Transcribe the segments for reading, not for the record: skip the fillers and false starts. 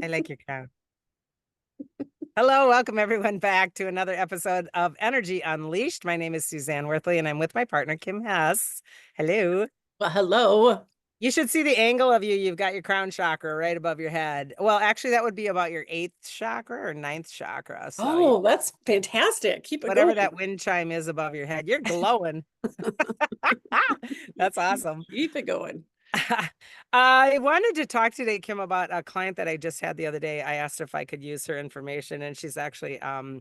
I like your crown. Hello, welcome everyone back to another episode of Energy Unleashed. My name is Suzanne Worthley, and I'm with my partner, Kim Hess. Hello. Well, hello. You should see the angle of you. You've got your crown chakra right above your head. Well, actually, that would be about your eighth chakra or ninth chakra. So you, Oh, that's fantastic. Keep it whatever going. that wind chime is above your head, you're glowing. That's awesome. Keep it going. I wanted to talk today, Kim, about a client that I just had the other day. I asked if I could use her information, and she's actually a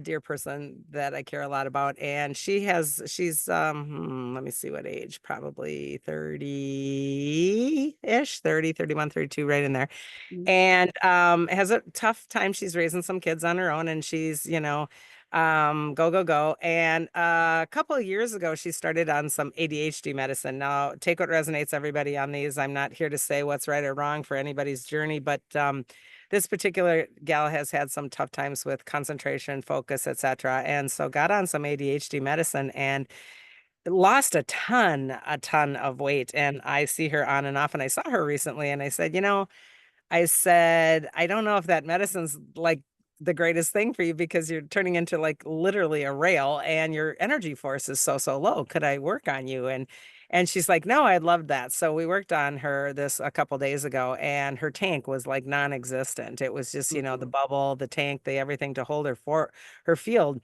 dear person that I care a lot about. And she's let me see what age, probably 30-ish, 30, 31, 32, right in there. Mm. And has a tough time. She's raising some kids on her own, and she's, go, go, go. And a couple of years ago, she started on some ADHD medicine. Now, take what resonates, everybody, on these. I'm not here to say what's right or wrong for anybody's journey, but this particular gal has had some tough times with concentration, focus, etc. And so got on some ADHD medicine and lost a ton of weight. And I see her on and off. And I saw her recently and I said, I don't know if that medicine's like the greatest thing for you because you're turning into like literally a rail and your energy force is so low. Could I work on you? And she's like, no, I'd love that. So we worked on her this a couple days ago and her tank was like non-existent. It was just, the bubble, the tank, the everything to hold her for her field.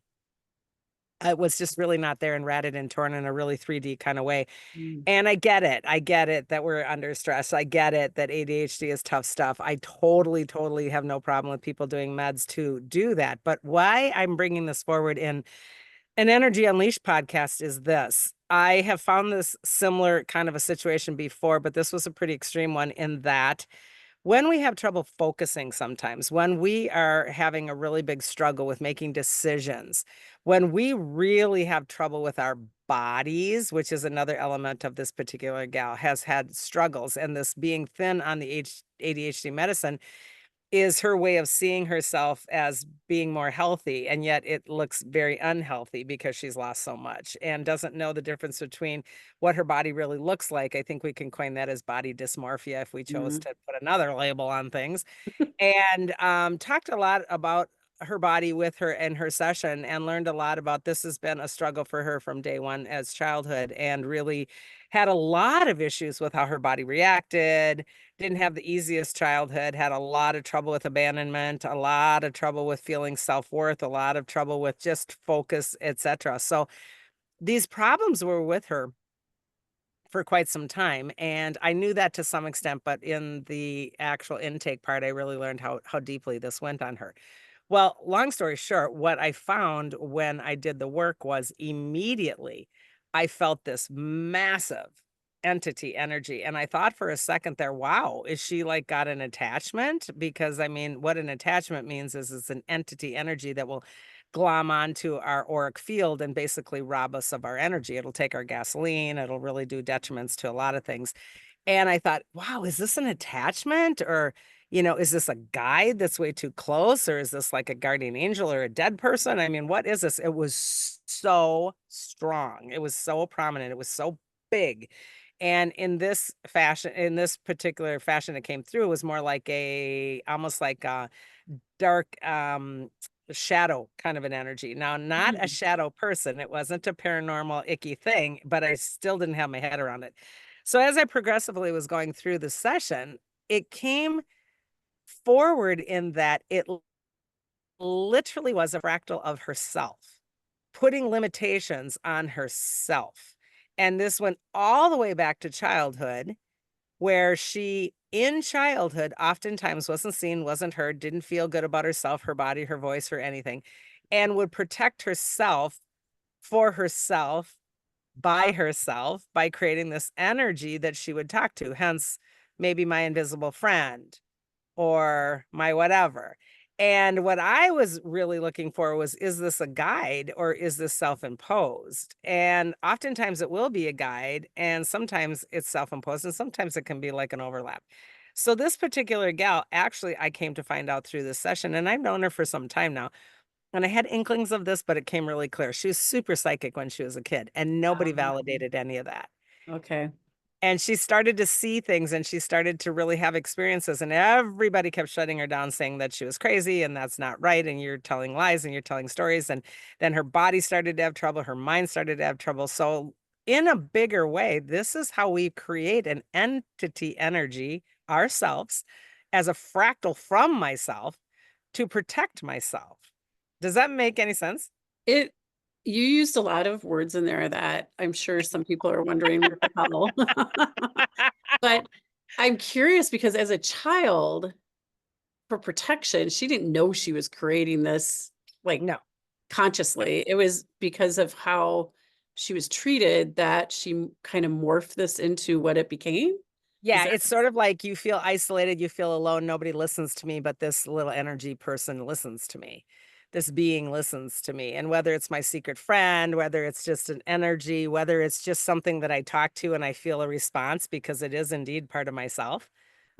It was just really not there and ratted and torn in a really 3D kind of way. Mm. And I get it. I get it that we're under stress. I get it that ADHD is tough stuff. I totally have no problem with people doing meds to do that. But why I'm bringing this forward in an Energy Unleashed podcast is this. I have found this similar kind of a situation before, but this was a pretty extreme one in that when we have trouble focusing sometimes, when we are having a really big struggle with making decisions, when we really have trouble with our bodies, which is another element of this particular gal, has had struggles, and this being thin on the ADHD medicine is her way of seeing herself as being more healthy. And yet it looks very unhealthy because she's lost so much and doesn't know the difference between what her body really looks like. I think we can coin that as body dysmorphia if we chose Mm. to put another label on things. And talked a lot about her body with her in her session and learned a lot about this has been a struggle for her from day one as childhood and really had a lot of issues with how her body reacted, didn't have the easiest childhood, had a lot of trouble with abandonment, a lot of trouble with feeling self-worth, a lot of trouble with just focus, etc. So these problems were with her for quite some time. And I knew that to some extent, but in the actual intake part, I really learned how deeply this went on her. Well, long story short, what I found when I did the work was immediately I felt this massive entity energy. And I thought for a second there, wow, is she like got an attachment? Because I mean, what an attachment means is it's an entity energy that will glom onto our auric field and basically rob us of our energy. It'll take our gasoline. It'll really do detriments to a lot of things. And I thought, wow, is this an attachment? Or, is this a guide that's way too close? Or is this like a guardian angel or a dead person? I mean, what is this? It was so strong. It was so prominent. It was so big. And in this fashion, in this particular fashion that came through, it was more like almost like a dark shadow kind of an energy. Now, not a Mm. shadow person. It wasn't a paranormal icky thing, but I still didn't have my head around it. So as I progressively was going through the session, it came forward in that it literally was a fractal of herself, putting limitations on herself. And this went all the way back to childhood, where she in childhood oftentimes wasn't seen, wasn't heard, didn't feel good about herself, her body, her voice, or anything, and would protect herself for herself by creating this energy that she would talk to, hence maybe my invisible friend or my whatever. And what I was really looking for was, is this a guide or is this self-imposed? And oftentimes it will be a guide, and sometimes it's self-imposed, and sometimes it can be like an overlap. So this particular gal, actually, I came to find out through this session, and I've known her for some time now. And I had inklings of this, but it came really clear. She was super psychic when she was a kid, and nobody Um, validated any of that. okay. And she started to see things and she started to really have experiences. And everybody kept shutting her down, saying that she was crazy and that's not right. And you're telling lies and you're telling stories. And then her body started to have trouble. Her mind started to have trouble. So, in a bigger way, this is how we create an entity energy ourselves as a fractal from myself to protect myself. Does that make any sense? It you used a lot of words in there that I'm sure some people are wondering what the hell. But I'm curious because as a child, for protection, she didn't know she was creating this like No. No. consciously. It was because of how she was treated that she kind of morphed this into what it became. Is Yeah, that it's sort of like you feel isolated, you feel alone, nobody listens to me, but this little energy person listens to me. This being listens to me. And whether it's my secret friend, whether it's just an energy, whether it's just something that I talk to and I feel a response because it is indeed part of myself.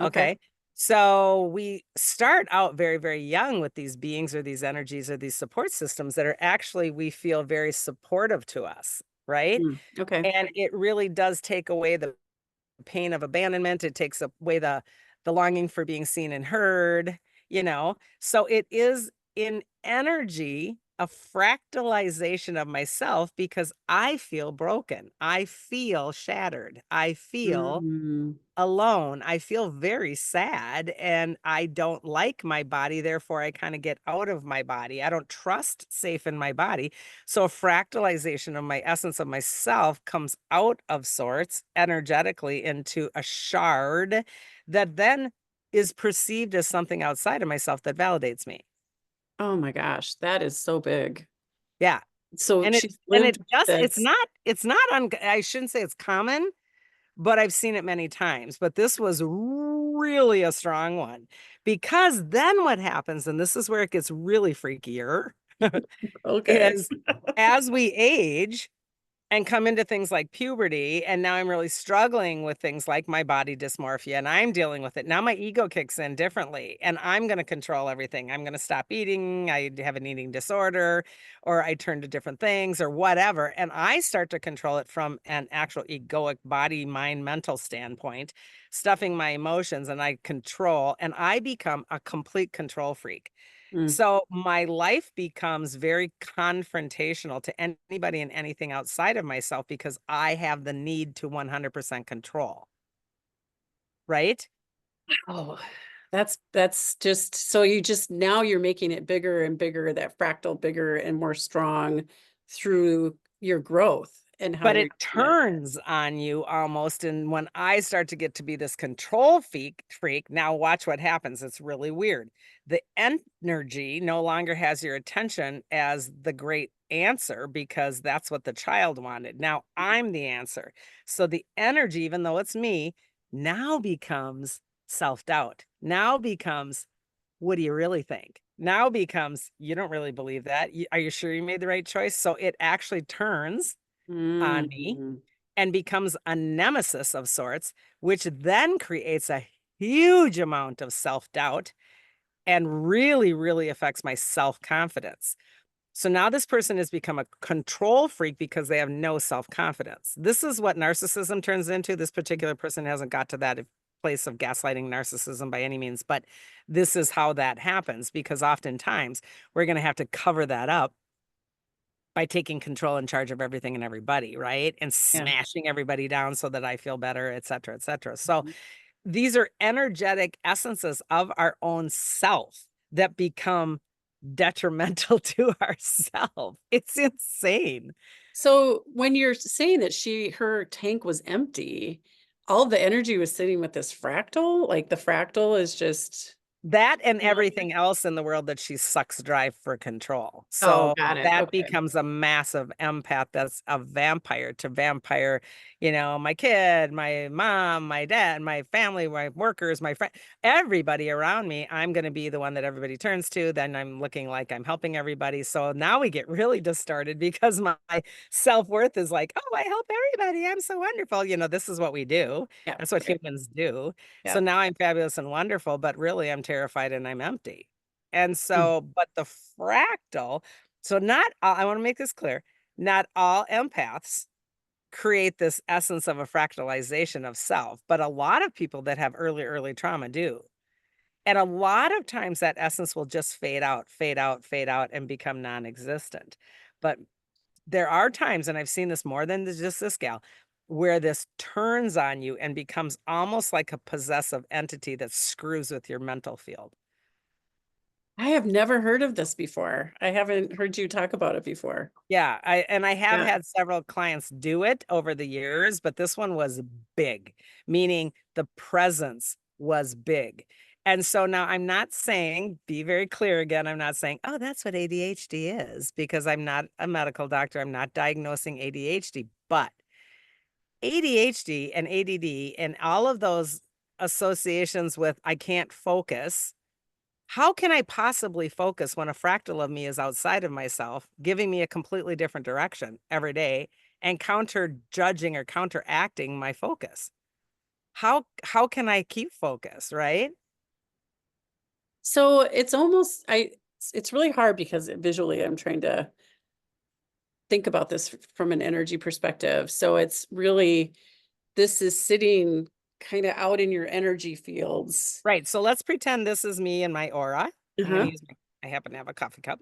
okay? Okay. So we start out very, very young with these beings or these energies or these support systems that are actually, we feel very supportive to us. Right. Okay. And it really does take away the pain of abandonment. It takes away the longing for being seen and heard, you know? So it is in energy a fractalization of myself because I feel broken. I feel shattered. I feel Mm. alone. I feel very sad and I don't like my body. Therefore, I kind of get out of my body. I don't trust safe in my body. So, a fractalization of my essence of myself comes out of sorts energetically into a shard that then is perceived as something outside of myself that validates me. Oh my gosh, that is so big. Yeah. So And she's it lived with just, this. it's not, I shouldn't say it's common, but I've seen it many times, but this was really a strong one because then what happens, and this is where it gets really freakier, Okay. is as we age, and come into things like puberty, and now I'm really struggling with things like my body dysmorphia, and I'm dealing with it. Now my ego kicks in differently, and I'm gonna control everything. I'm gonna stop eating, I have an eating disorder, or I turn to different things or whatever, and I start to control it from an actual egoic body, mind, mental standpoint, stuffing my emotions, and I control, and I become a complete control freak. Mm. So my life becomes very confrontational to anybody and anything outside of myself because I have the need to 100% control, right? Oh, that's just so you just now you're making it bigger and bigger, that fractal bigger and more strong through your growth and how But you're it using it. turns on you almost, and when I start to get to be this control freak, now watch what happens, it's really weird. The energy no longer has your attention as the great answer because that's what the child wanted. Now I'm the answer. So the energy, even though it's me, now becomes self-doubt. Now becomes, "What do you really think?" Now becomes, "You don't really believe that. Are you sure you made the right choice?" So it actually turns on me Mhm. and becomes a nemesis of sorts, which then creates a huge amount of self-doubt and really, really affects my self-confidence. So now this person has become a control freak because they have no self-confidence. This is what narcissism turns into. This particular person hasn't got to that place of gaslighting narcissism by any means, but this is how that happens because oftentimes we're going to have to cover that up by taking control and charge of everything and everybody, right? And Yeah. smashing everybody down so that I feel better, et cetera, et cetera. So Mhm. these are energetic essences of our own self that become detrimental to ourself. It's insane. So when you're saying that her tank was empty, all the energy was sitting with this fractal, like the fractal is just That and filling everything else in the world that she sucks dry for control. Oh, So got it. that Okay. becomes a massive empath that's a vampire to vampire, my kid, my mom, my dad, my family, my workers, my friend, everybody around me. I'm going to be the one that everybody turns to. Then I'm looking like I'm helping everybody. So now we get really distorted because my self-worth is like, oh, I help everybody. I'm so wonderful. This is what we do. Yeah, That's what right. humans do. So Yeah. now I'm fabulous and wonderful, but really I'm terrified and I'm empty. And Mm. so, but the fractal, so not all, I want to make this clear, not all empaths create this essence of a fractalization of self, but a lot of people that have early trauma do. And a lot of times that essence will just fade out, fade out, fade out, and become non-existent. But there are times, and I've seen this more than just this gal, where this turns on you and becomes almost like a possessive entity that screws with your mental field. I have never heard of this before. I haven't heard you talk about it before. Yeah, I have Yeah. had several clients do it over the years, but this one was big, meaning the presence was big. And so now I'm not saying, be very clear again, I'm not saying, oh, that's what ADHD is, because I'm not a medical doctor. I'm not diagnosing ADHD, but ADHD and ADD and all of those associations with I can't focus. How can I possibly focus when a fractal of me is outside of myself, giving me a completely different direction every day and counter judging or counteracting my focus? How can I keep focus, right? So it's almost it's really hard because visually I'm trying to think about this from an energy perspective. So it's really this is sitting kind of out in your energy fields. Right. So let's pretend this is me and my aura. I'm going to Uh-huh. use I happen to have a coffee cup.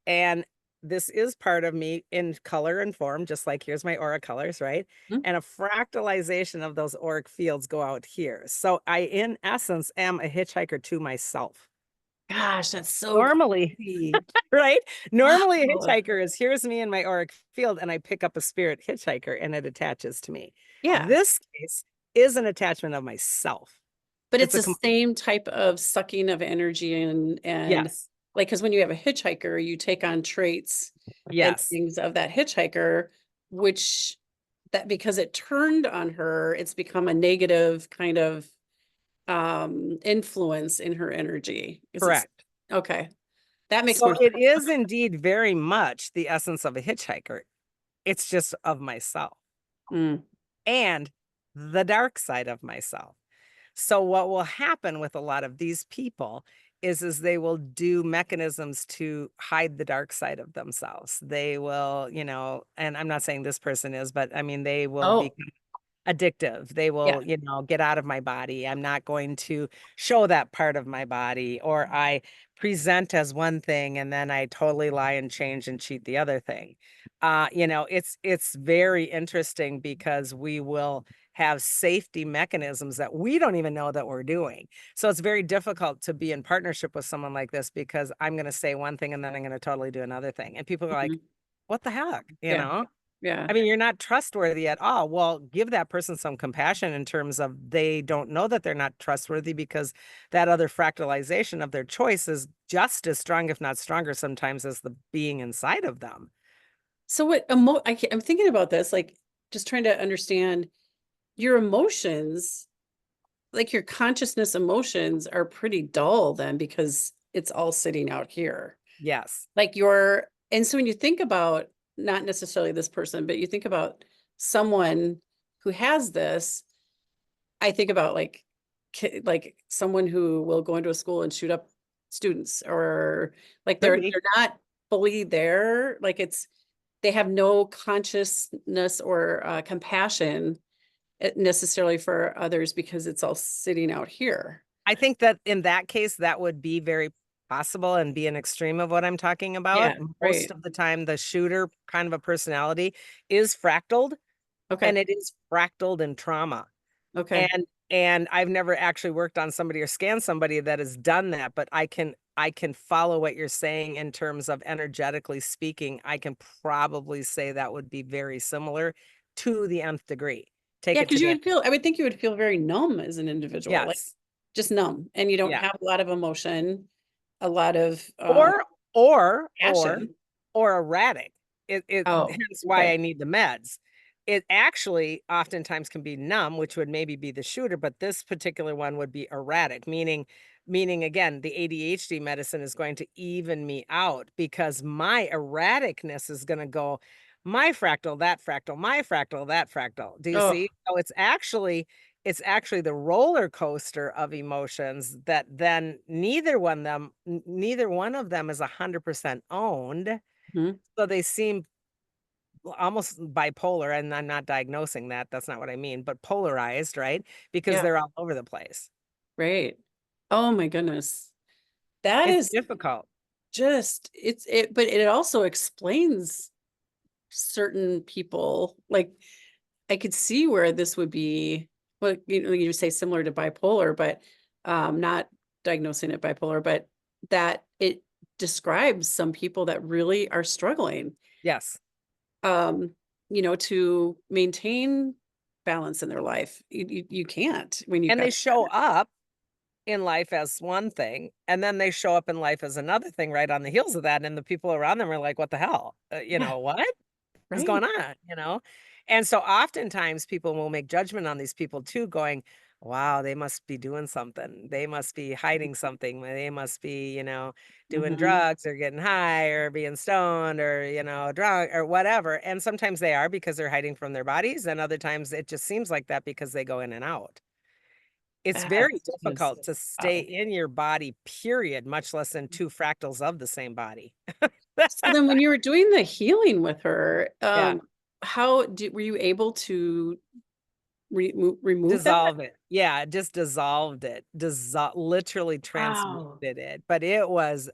And this is part of me in color and form, just like here's my aura colors, right? Mhm. And a fractalization of those auric fields go out here. So I, in essence, am a hitchhiker to myself. Gosh, that's so Normally, crazy. right? Normally, a Wow. hitchhiker is here's me in my auric field, and I pick up a spirit hitchhiker and it attaches to me. Yeah. This case is an attachment of myself. But It's it's a the same type of sucking of energy and yes, like because when you have a hitchhiker, you take on traits and yes, things of that hitchhiker, which that because it turned on her, it's become a negative kind of influence in her energy. Is it correct. okay? That makes So more it is indeed very much the essence of a hitchhiker. It's just of myself mm. and the dark side of myself. So what will happen with a lot of these people is they will do mechanisms to hide the dark side of themselves. They will, and I'm not saying this person is, but I mean they will be Oh, addictive. They yeah. will, get out of my body. I'm not going to show that part of my body, or I present as one thing and then I totally lie and change and cheat the other thing. It's very interesting because we will have safety mechanisms that we don't even know that we're doing. So it's very difficult to be in partnership with someone like this because I'm going to say one thing and then I'm going to totally do another thing. And people are like, Mhm. what the heck? Yeah. Yeah. I mean, you're not trustworthy at all. Well, give that person some compassion in terms of they don't know that they're not trustworthy because that other fractalization of their choice is just as strong, if not stronger, sometimes as the being inside of them. So I'm thinking about this, like just trying to understand your emotions, like your consciousness emotions are pretty dull then because it's all sitting out here. Yes. Like and so when you think about not necessarily this person, but you think about someone who has this, I think about like someone who will go into a school and shoot up students or like Could they're be. not fully there, like they have no consciousness or compassion necessarily for others because it's all sitting out here. I think that in that case, that would be very possible and be an extreme of what I'm talking about. Yeah, Most right. of the time, the shooter kind of a personality is fractaled, Okay. and it is fractaled in trauma. Okay. And I've never actually worked on somebody or scanned somebody that has done that, but I can follow what you're saying in terms of energetically speaking. I can probably say that would be very similar to the nth degree. Take Yeah, it to because the I would think you would feel very numb as an individual, like yes. just numb, and you don't Yeah. have a lot of emotion, a lot of Or or or passion. or erratic. It Oh, hence why okay. I need the meds. It actually oftentimes can be numb, which would maybe be the shooter, but this particular one would be erratic, meaning again, the ADHD medicine is going to even me out because my erraticness is gonna go, my fractal, that fractal, my fractal, that fractal. Do you Oh, see? So it's actually the roller coaster of emotions that then neither one of them is 100% owned, mhm. so they seem almost bipolar, and I'm not diagnosing that, that's not what I mean, but polarized, right? Because Yeah, they're all over the place. right. Oh my goodness. That It's is difficult. just but it also explains certain people. Like I could see where this would be, well, you say similar to bipolar, but not diagnosing it bipolar, but that it describes some people that really are struggling, Yes. um, to maintain balance in their life. You can't when you've And got they show up in life as one thing, and then they show up in life as another thing right on the heels of that, and the people around them are like, "What the hell?" yeah, "What is right. going on?" You know? And so oftentimes people will make judgment on these people too, going, "Wow, they must be doing something. They must be hiding something. They must be, doing Mhm. drugs or getting high or being stoned or, drunk or whatever." And sometimes they are because they're hiding from their bodies, and other times it just seems like that because they go in and out. It's very That's just difficult to stay wow. in your body, period, much less in 2 fractals of the same body. So then when you were doing the healing with her, Yeah, were you able to remove that? dissolve it. Yeah, just dissolved it. Literally transmuted Wow. it, but it was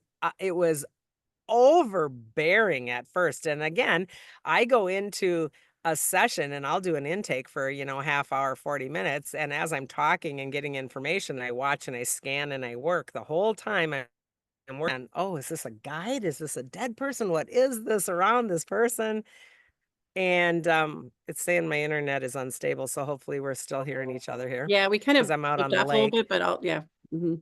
overbearing at first, and again, I go into a session and I'll do an intake for, half hour, 40 minutes, and as I'm talking and getting information, I watch and I scan and I work the whole time. I'm working, "Oh, is this a guide? Is this a dead person? What is this around this person?" And, it's saying my internet is unstable, so hopefully we're still hearing each other here Yeah, we kind because of 'cause I'm out on flipped the off a little lake. bit, but I'll yeah. Mhm.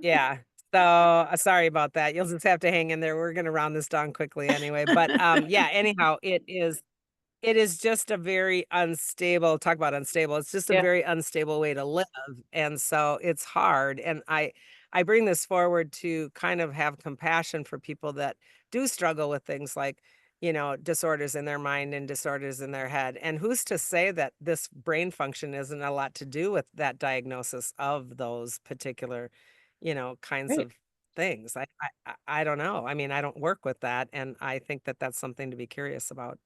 Yeah. So, sorry about that. You'll just have to hang in there. We're gonna round this down quickly anyway, but, yeah, anyhow, it is just a very unstable, talk about unstable, it's just a Yeah, very unstable way to live, and so it's hard, and I bring this forward to kind of have compassion for people that do struggle with things like, disorders in their mind and disorders in their head, and who's to say that this brain function isn't a lot to do with that diagnosis of those particular, kinds right. of things. I don't know. I mean, I don't work with that, and I think that that's something to be curious about.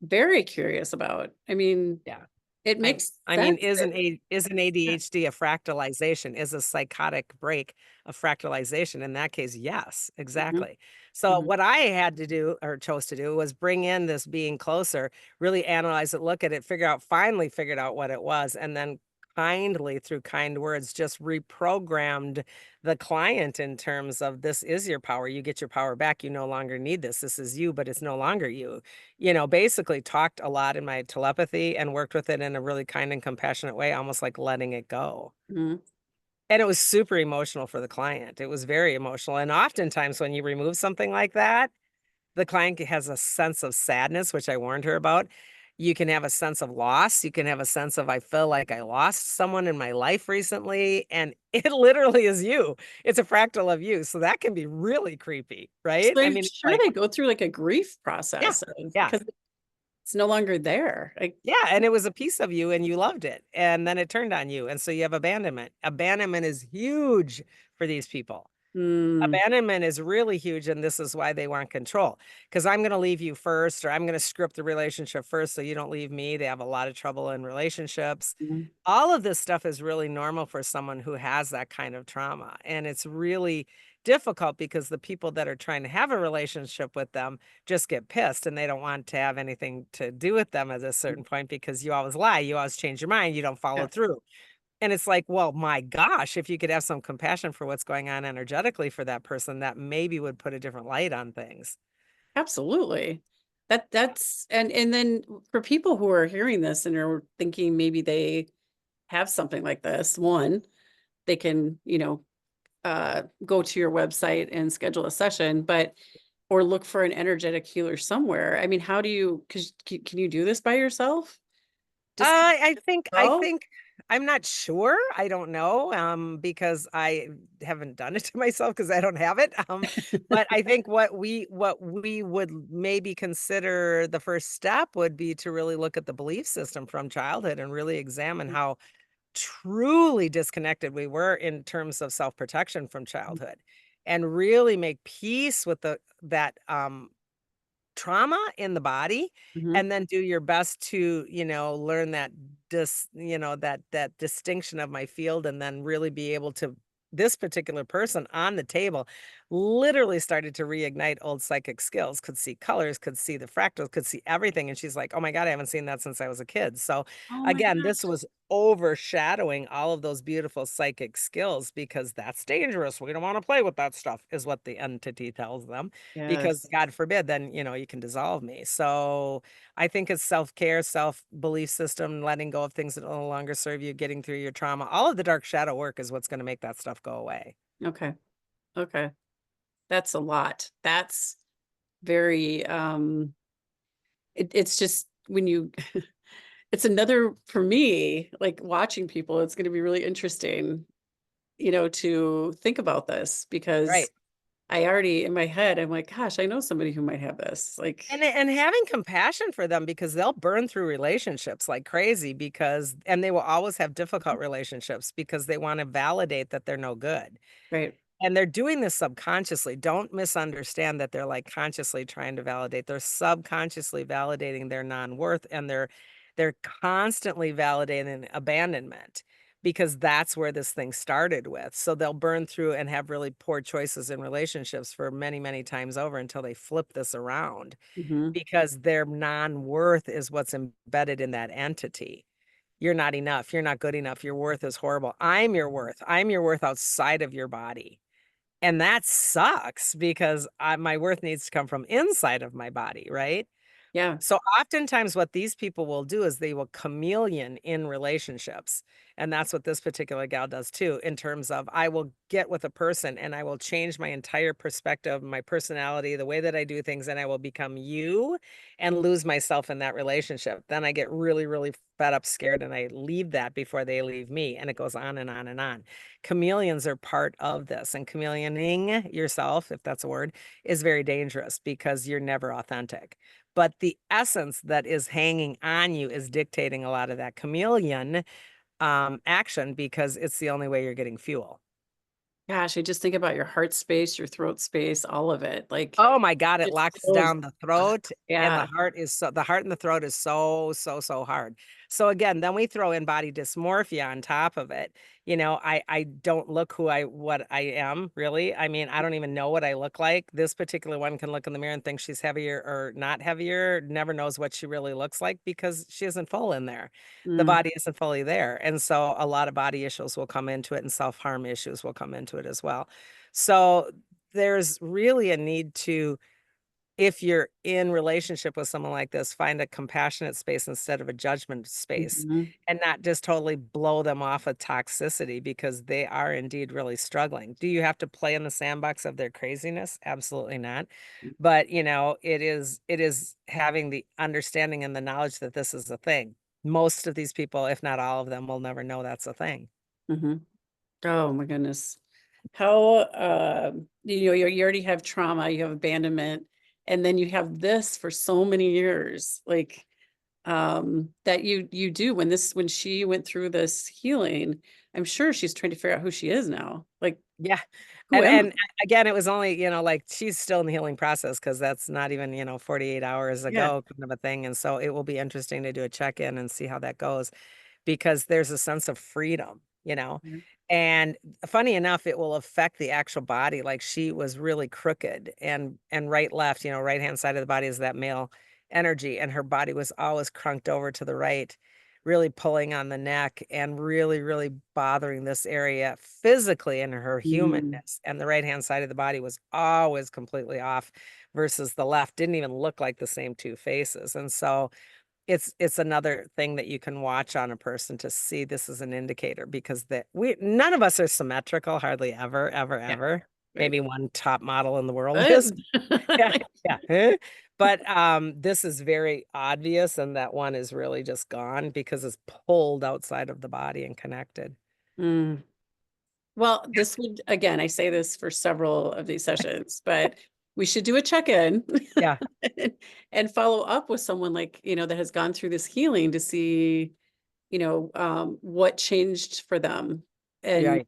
Very curious about. I mean, Yeah. it I makes I mean, sense is that an A is an yeah. ADHD a fractalization? Is a psychotic break a fractalization? In that case, yes, Mhm, exactly. So mhm, what I had to do or chose to do was bring in this being closer, really analyze it, look at it, finally figured out what it was, and then kindly, through kind words, just reprogrammed the client in terms of, "This is your power. You get your power back. You no longer need this. This is you, but it's no longer you." Basically talked a lot in my telepathy and worked with it in a really kind and compassionate way, almost like letting it go. mhm. And it was super emotional for the client. It was very emotional. And oftentimes when you remove something like that, the client has a sense of sadness, which I warned her about. You can have a sense of loss. You can have a sense of, I feel like I lost someone in my life recently. And it literally is you. It's a fractal of you. So that can be really creepy, right? So I I'm mean, it's sure like, they go through like a grief yeah, process of yeah. because it's no longer there. Like, Yeah, and it was a piece of you and you loved it, and then it turned on you, and so you have abandonment. Abandonment is huge for these people. mm, Abandonment is really huge, and this is why they want control. Because 'cause I'm gonna leave you first, or I'm gonna script the relationship first so you don't leave me. They have a lot of trouble in relationships. mhm, All of this stuff is really normal for someone who has that kind of trauma, and it's really difficult because the people that are trying to have a relationship with them just get pissed, and they don't want to have anything to do with them at a mm, certain point because you always lie, you always change your mind, you don't follow yeah, through. And it's like, well, my gosh, if you could have some compassion for what's going on energetically for that person, that maybe would put a different light on things. absolutely. That's and then for people who are hearing this and are thinking maybe they have something like this, one, they can, go to your website and schedule a session, but or look for an energetic healer somewhere. I mean, how do you 'cause can you do this by yourself? Just kind I of go? think I'm not sure. I don't know, because I haven't done it to myself because I don't have it. But I think what we would maybe consider the first step would be to really look at the belief system from childhood and really examine how truly disconnected we were in terms of self-protection from childhood, and really make peace with that trauma in the body, Mhm. and then do your best to, learn that that distinction of my field, and then really be able to this particular person on the table literally started to reignite old psychic skills, could see colors, could see the fractals, could see everything, and she's like, "Oh my god, I haven't seen that since I was a kid." So, Oh my again, gosh. this was overshadowing all of those beautiful psychic skills because that's dangerous. We don't want to play with that stuff, is what the entity tells them. Because Yes. God forbid, then you can dissolve me. So I think it's self-care, self-belief system, letting go of things that no longer serve you, getting through your trauma. All of the dark shadow work is what's going to make that stuff go away. Okay. Okay. That's a lot. That's very, it's just when you it's another for me, like watching people, it's gonna be really interesting, to think about this Right. because I already in my head, I'm like, gosh, I know somebody who might have this. Like, And having compassion for them because they'll burn through relationships like crazy and they will always have difficult relationships because they want to validate that they're no good. right. And they're doing this subconsciously. Don't misunderstand that they're, like, consciously trying to validate. They're subconsciously validating their non-worth, and they're constantly validating abandonment because that's where this thing started with. So they'll burn through and have really poor choices in relationships for many, many times over until they flip this around Mhm. because their non-worth is what's embedded in that entity. You're not enough. You're not good enough. Your worth is horrible. I'm your worth. I'm your worth outside of your body. And that sucks because my worth needs to come from inside of my body, right? Yeah. So oftentimes what these people will do is they will chameleon in relationships. And that's what this particular gal does too, in terms of I will get with a person and I will change my entire perspective, my personality, the way that I do things, and I will become you and lose myself in that relationship. Then I get really, really fed up, scared, and I leave that before they leave me. And it goes on and on and on. Chameleons are part of this, and chameleoning yourself, if that's a word, is very dangerous because you're never authentic, but the essence that is hanging on you is dictating a lot of that chameleon, action because it's the only way you're getting fuel. Gosh, I just think about your heart space, your throat space, all of it. Like, Oh my god, it just locks close. down the Ah, throat, and yeah. the heart and the throat is so, so, so hard. So again, then we throw in body dysmorphia on top of it. I don't look what I am, really. I mean, I don't even know what I look like. This particular one can look in the mirror and think she's heavier or not heavier, never knows what she really looks like because she isn't full in there. The Mm, body isn't fully there, and so a lot of body issues will come into it, and self-harm issues will come into it as well. So there's really a need to, if you're in relationship with someone like this, find a compassionate space instead of a judgment space, mhm, and not just totally blow them off of toxicity because they are indeed really struggling. Do you have to play in the sandbox of their craziness? Absolutely not. But, it is having the understanding and the knowledge that this is a thing. Most of these people, if not all of them, will never know that's a thing. mhm. Oh my goodness. How, you already have trauma, you have abandonment, and then you have this for so many years, like, that you do when she went through this healing, I'm sure she's trying to figure out who she is now. Like, Yeah, who am I? again, it was only, like, she's still in the healing process because that's not even, 48 hours Yeah. ago kind of a thing, and so it will be interesting to do a check-in and see how that goes because there's a sense of freedom. Mhm. And funny enough, it will affect the actual body, like, she was really crooked and right, left, right-hand side of the body is that male energy, and her body was always crunked over to the right, really pulling on the neck and really, really bothering this area physically in her Mm, humanness, and the right-hand side of the body was always completely off versus the left, didn't even look like the same 2 faces, and so it's another thing that you can watch on a person to see this is an indicator because that we none of us are symmetrical, hardly ever, ever, yeah, ever. right. Maybe one top model in the world What? is. Yeah, yeah, huh? But, this is very obvious, and that one is really just gone because it's pulled outside of the body and connected. Mm. Well, this would again, I say this for several of these sessions, but we should do a check-in Yeah, and follow up with someone like, that has gone through this healing to see, what changed for them and, right.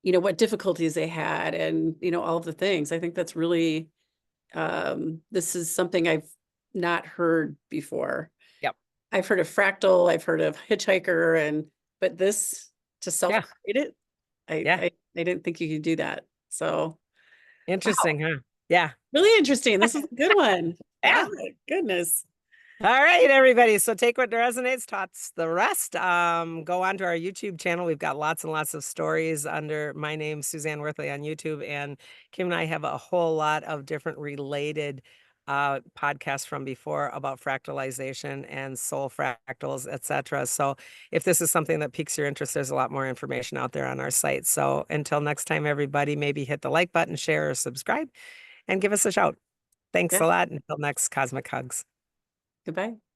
what difficulties they had and, all of the things. I think that's really, this is something I've not heard before. Yep. I've heard of fractal, I've heard of hitchhiker, but this to Yeah. self-create it, Yeah. I didn't think you could do that. So, wow, Interesting, huh? Yeah. really interesting. This is a good one. Yeah. Wow, goodness. All right, everybody. So take what resonates, tots the rest. Go on to our YouTube channel. We've got lots and lots of stories under my name, Suzanne Worthley, on YouTube. And Kim and I have a whole lot of different related podcasts from before about fractalization and soul fractals, etc. So if this is something that piques your interest, there's a lot more information out there on our site. So until next time, everybody, maybe hit the like button, share, or subscribe, and give us a shout. Thanks Yeah, a lot. Until next Cosmic Hugs. goodbye.